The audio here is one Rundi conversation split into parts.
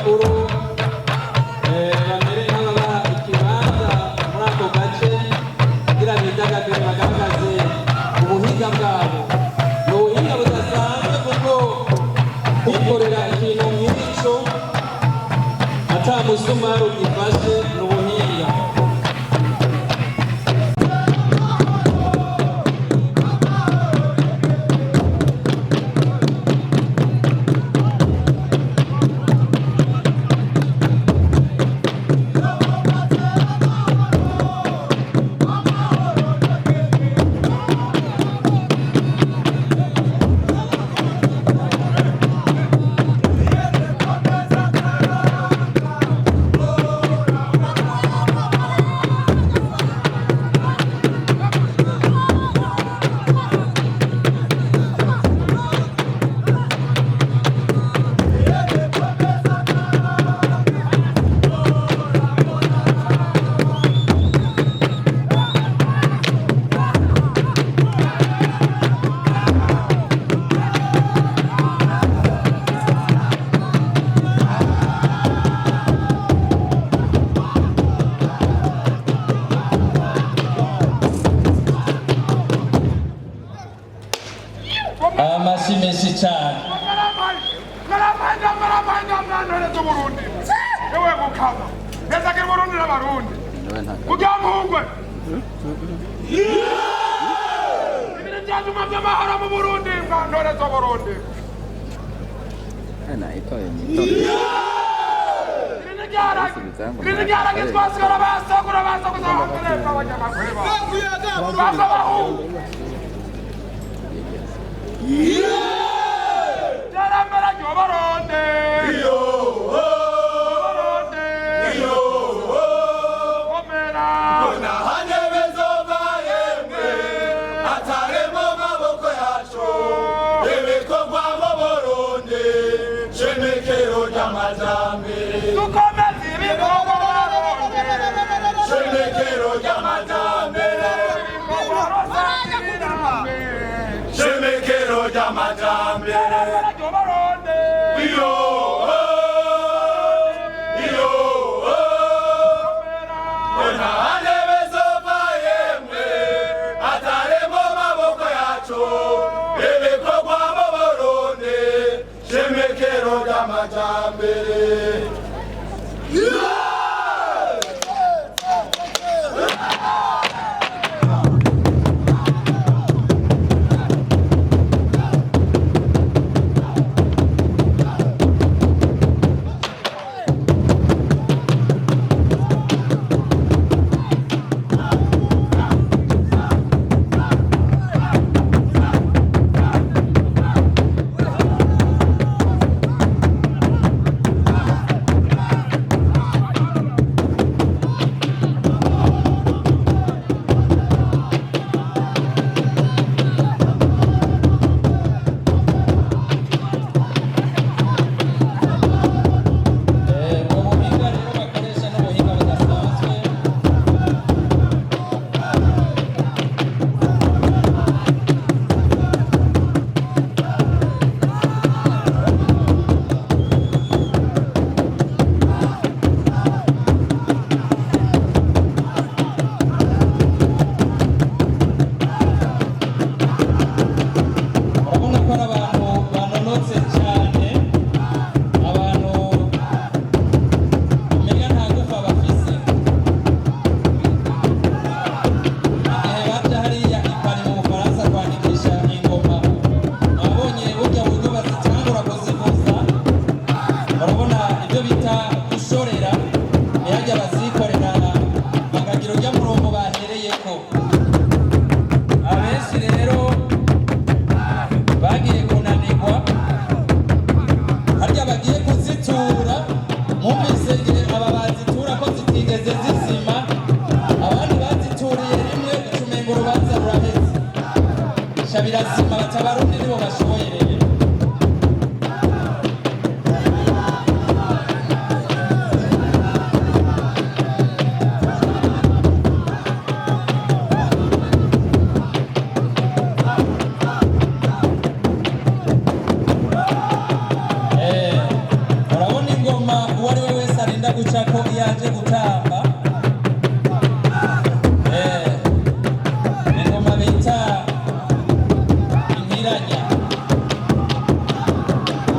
bakuru bamere nk'ababaha ikibanza muri ako gace kugira bidagadure bagaragaze ubuhinga bwabo. Ni ubuhinga budasanzwe kuko kwikorera ikintu nk'icyo ata musumari ugifashe ni ubuhinga. Amashimesi cyane. Ewe mukama. Neza ke Burundi n'abarundi. Kugamugwe. Ibintu byatuma by'amahoro mu Burundi ngandore zo Burundi. Binigara kitwasigara basakura kuzahambere abanyamakweba. Basabaho. Jarambara Jobaronde.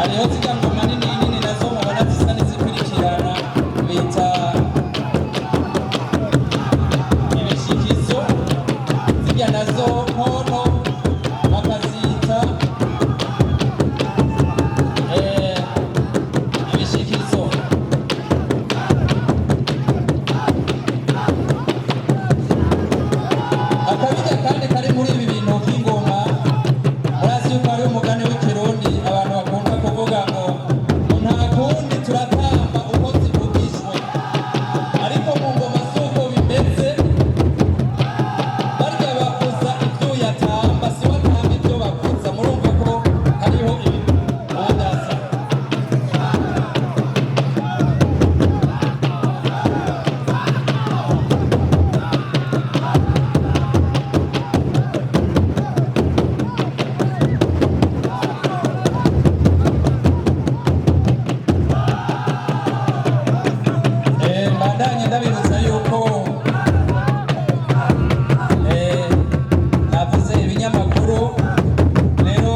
hariho zirya ngoma nini nini nazo mubona zisa n'izikurikirana bita ibishikizo, zirya nazo nkono bakazita ibishikizo. Akabirya kandi kari muri ibi bintu by'ingoma, murazi yuko hariho umugani w'ikirundi abantu bakunda kuvuga ngo nta kundi turatamba uko zivugishwe, ariko mu ngoma si uko bimeze. Barya bavuza ibyo uyatamba, si watamba ibyo bavuza. Murumva ko hariho ubudasa. Mbandanye ndabibutsa yuko navuze ibinyamakuru. Rero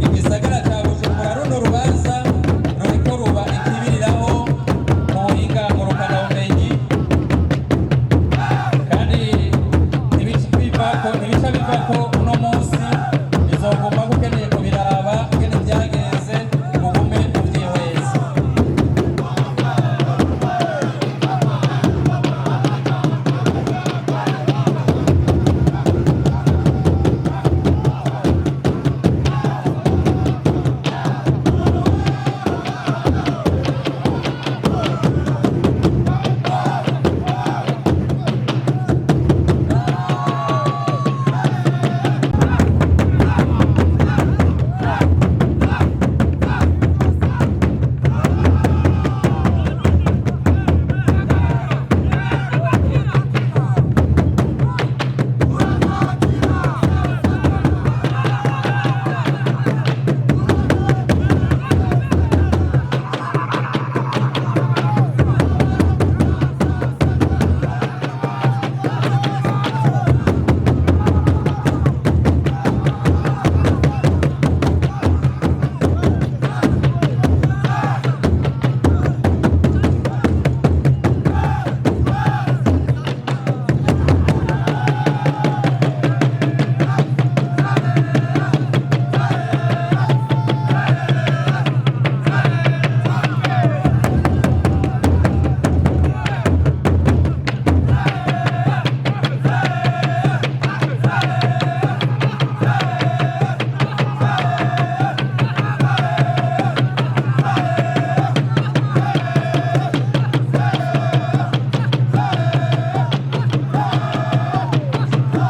igisagara cya Bujumbura, runo rubanza ruriko ruba ikibiriraho mu buhinga ngurukanabumenyi, kandi ntibica bivako uno munsi bizoguma ukeneye kubiraba ingene vyagenze, ugume uvyihweza.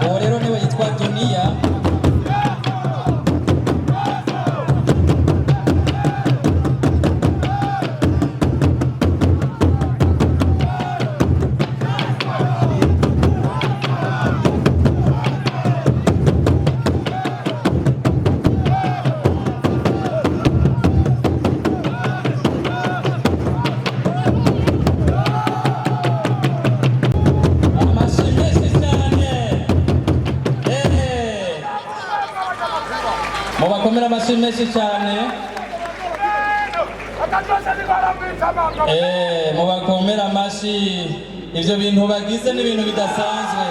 Uwo rero niwe yitwa Dunia. Amashyi menshi cyane. Mubakomera amashyi menshi cyane. Mubakomera amashyi. Ivyo bintu bagize ni ibintu bidasanzwe.